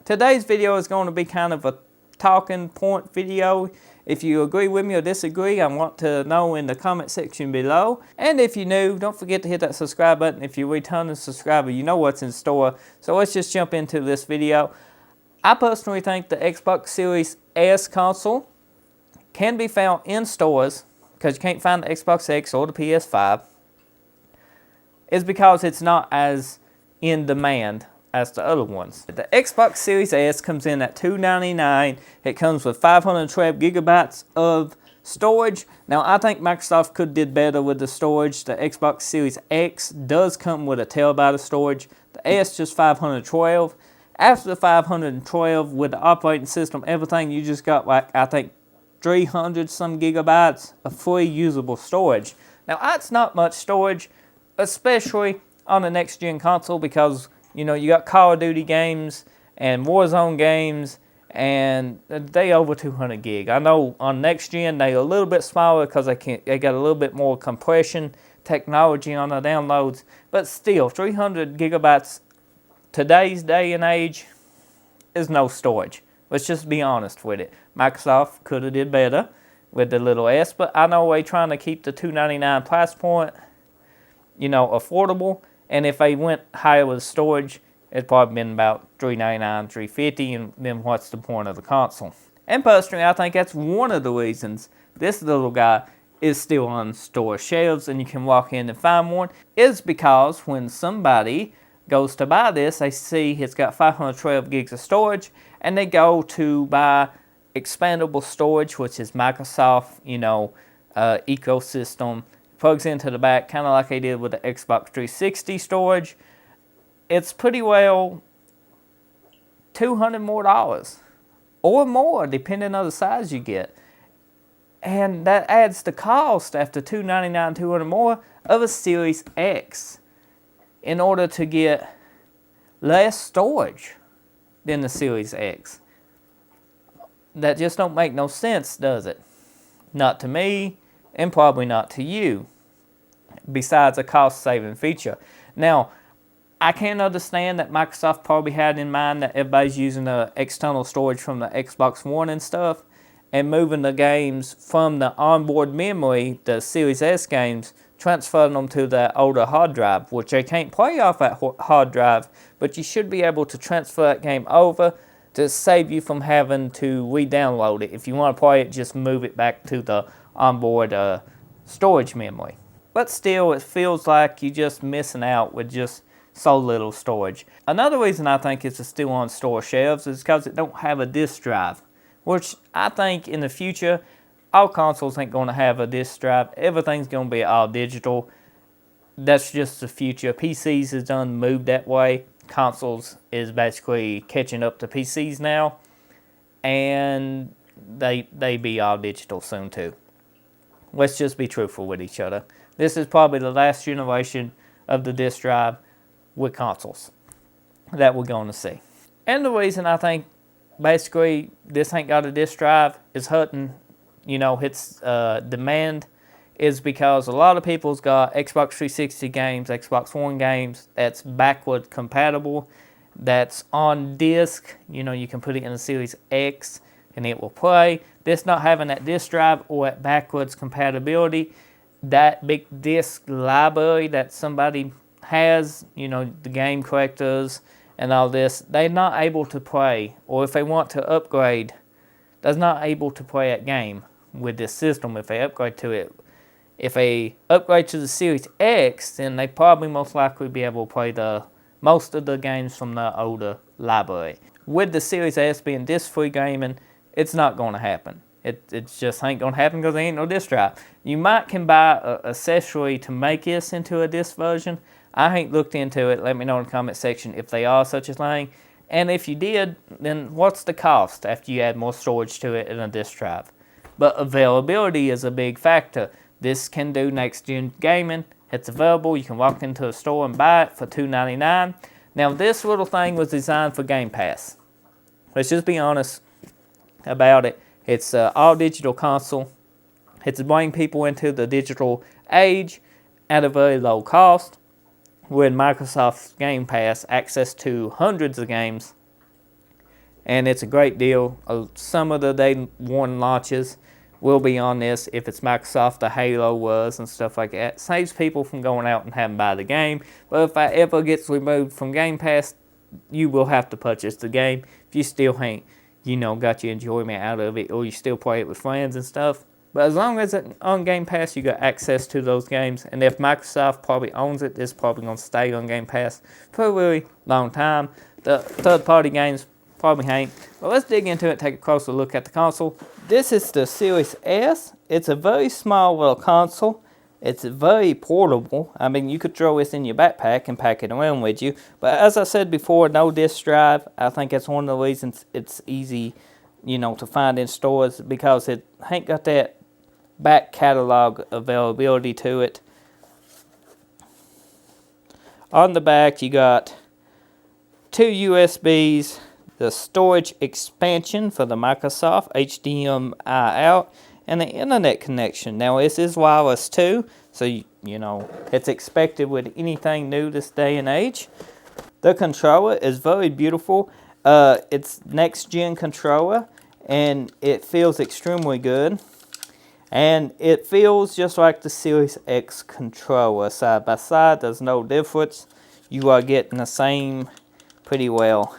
Today's video is going to be kind of a talking point video. If you agree with me or disagree, I want to know in the comment section below. And if you're new, don't forget to hit that subscribe button. If you're a returning subscriber, you know what's in store. So let's just jump into this video. I personally think the Xbox Series S console can be found in stores, because you can't find the Xbox X or the PS5, is because it's not as in demand as the other ones. The Xbox Series S comes in at $299. It comes with 512 gigabytes of storage. Now, I think Microsoft could did better with the storage. The Xbox Series X does come with a terabyte of storage. The S just 512. After the 512, with the operating system, everything, you just got, like, I think 300 some gigabytes of free usable storage. Now, that's not much storage, especially on the next gen console, because you know, you got Call of Duty games and Warzone games, and they over 200 gig. I know on next gen they are a little bit smaller because they got a little bit more compression technology on the downloads, but still 300 gigabytes today's day and age is no storage. Let's just be honest with it. Microsoft could have did better with the little S, but I know they're trying to keep the $299 price point, you know, affordable. And if they went higher with storage, it'd probably been about $399, $350, and then what's the point of the console? And personally, I think that's one of the reasons this little guy is still on store shelves and you can walk in and find one, is because when somebody goes to buy this, they see it's got 512 gigs of storage, and they go to buy expandable storage, which is Microsoft, you know, ecosystem. Plugs into the back, kind of like they did with the Xbox 360 storage. It's pretty well $200 more or more, depending on the size you get. And that adds the cost after $299, $200 more of a Series X in order to get less storage than the Series X. That just don't make no sense, does it? Not to me, and probably not to you, besides a cost-saving feature. Now, I can understand that Microsoft probably had in mind that everybody's using the external storage from the Xbox One and stuff, and moving the games from the onboard memory, the Series S games, transferring them to the older hard drive, which they can't play off that hard drive, but you should be able to transfer that game over to save you from having to re-download it. If you want to play it, just move it back to the onboard storage memory. But still, it feels like you're just missing out with just so little storage. Another reason I think it's still on store shelves is because it don't have a disk drive, which I think in the future, all consoles ain't going to have a disk drive. Everything's going to be all digital. That's just the future. PCs is done moved that way. Consoles is basically catching up to PCs now, and they be all digital soon too. Let's just be truthful with each other. This is probably the last generation of the disk drive with consoles that we're going to see. And the reason I think basically this ain't got a disk drive is hurting, you know, its demand, is because a lot of people's got Xbox 360 games, Xbox One games that's backward compatible, that's on disc. You know, you can put it in a Series X and it will play. This not having that disk drive or that backwards compatibility, that big disk library that somebody has, you know, the game collectors and all this, they're not able to play, or if they want to upgrade, they're not able to play that game with this system if they upgrade to it. If they upgrade to the Series X, then they probably most likely be able to play most of the games from the older library. With the Series S being disc-free gaming, it's not going to happen. It just ain't going to happen because there ain't no disc drive. You might can buy an accessory to make this into a disc version. I ain't looked into it. Let me know in the comment section if they are such a thing. And if you did, then what's the cost after you add more storage to it in a disc drive? But availability is a big factor. This can do next-gen gaming. It's available. You can walk into a store and buy it for $299. Now, this little thing was designed for Game Pass. Let's just be honest about it. It's an all-digital console. It's to bring people into the digital age at a very low cost. With Microsoft's Game Pass, access to hundreds of games and it's a great deal. Some of the day one launches will be on this. If it's Microsoft, the Halo was and stuff like that. Saves people from going out and having to buy the game. But if it ever gets removed from Game Pass, you will have to purchase the game. If you still ain't, got your enjoyment out of it, or you still play it with friends and stuff. But as long as it's on Game Pass, you got access to those games. And if Microsoft probably owns it, it's probably going to stay on Game Pass for a really long time. The third-party games probably ain't. But let's dig into it, take a closer look at the console. This is the Series S. It's a very small little console. It's very portable. I mean, you could throw this in your backpack and pack it around with you. But as I said before, no disk drive. I think that's one of the reasons it's easy, to find in stores, because it ain't got that back catalog availability to it. On the back, you got 2 USBs, the storage expansion for the Microsoft, HDMI out, and the internet connection. Now, this is wireless too, so it's expected with anything new this day and age. The controller is very beautiful. It's next-gen controller, and it feels extremely good. And it feels just like the Series X controller. Side by side, there's no difference. You are getting the same, pretty well,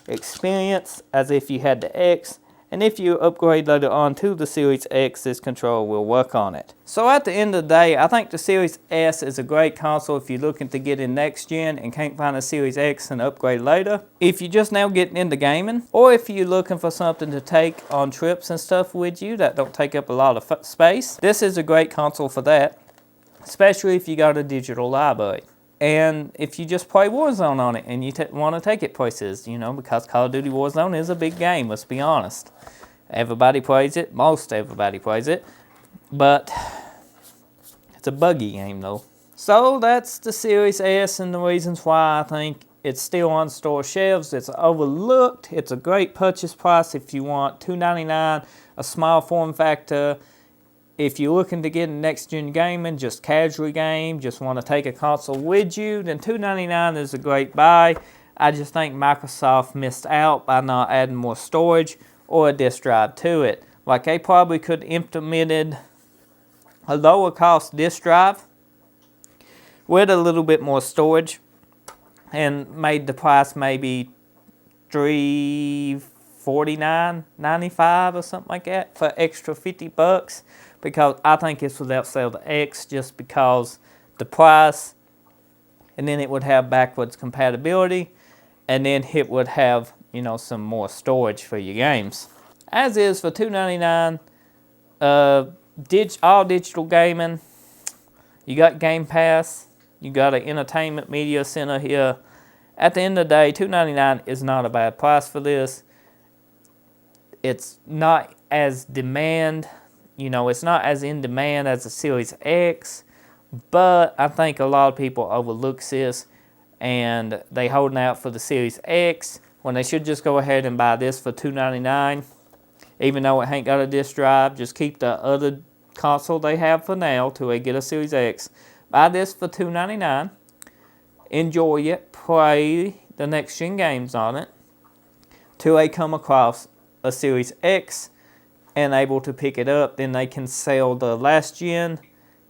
experience as if you had the X. And if you upgrade later on to the Series X, this controller will work on it. So at the end of the day, I think the Series S is a great console if you're looking to get in next gen and can't find a Series X and upgrade later. If you're just now getting into gaming, or if you're looking for something to take on trips and stuff with you that don't take up a lot of space, this is a great console for that, especially if you got a digital library. And if you just play Warzone on it and you want to take it places, because Call of Duty Warzone is a big game, let's be honest. Everybody plays it, most everybody plays it, but it's a buggy game though. So that's the Series S and the reasons why I think it's still on store shelves. It's overlooked. It's a great purchase price if you want $299, a small form factor. If you're looking to get in next-gen gaming, just casual game, just want to take a console with you, then $299 is a great buy. I just think Microsoft missed out by not adding more storage or a disk drive to it. Like, they probably could have implemented a lower-cost disk drive with a little bit more storage and made the price maybe $349.95 or something like that for extra $50. Because I think this would outsell the X just because the price, and then it would have backwards compatibility, and then it would have, some more storage for your games. As is for $299, all digital gaming, you got Game Pass, you got an entertainment media center here. At the end of the day, $299 is not a bad price for this. It's not as it's not as in demand as the Series X, but I think a lot of people overlook this and they holding out for the Series X when they should just go ahead and buy this for $299. Even though it ain't got a disk drive, just keep the other console they have for now till they get a Series X. Buy this for $299. Enjoy it. Play the next gen games on it till they come across a Series X and able to pick it up. Then they can sell the last gen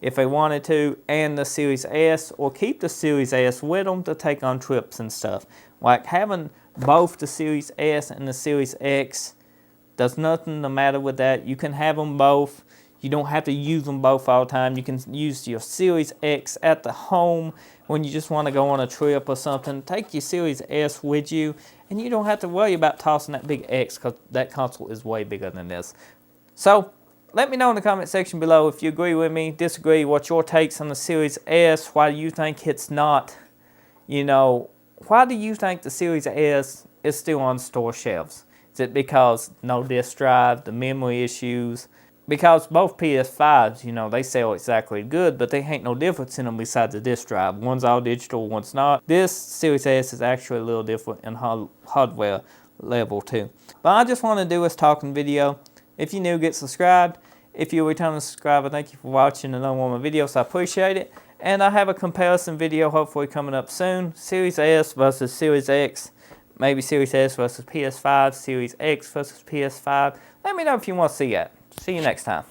if they wanted to, and the Series S, or keep the Series S with them to take on trips and stuff. Like, having both the Series S and the Series X, there's nothing the matter with that. You can have them both. You don't have to use them both all the time. You can use your Series X at the home when you just want to go on a trip or something. Take your Series S with you, and you don't have to worry about tossing that big X, because that console is way bigger than this. So, let me know in the comment section below if you agree with me, disagree, what's your takes on the Series S, why do you think it's not, why do you think the Series S is still on store shelves? Is it because no disk drive, the memory issues? Because both PS5s, they sell exactly good, but there ain't no difference in them besides the disk drive. One's all digital, one's not. This Series S is actually a little different in hardware level too. But I just want to do this talking video. If you're new, get subscribed. If you're a returning subscriber, thank you for watching and learning more of my videos. I appreciate it. And I have a comparison video hopefully coming up soon. Series S versus Series X. Maybe Series S versus PS5, Series X versus PS5. Let me know if you want to see that. See you next time.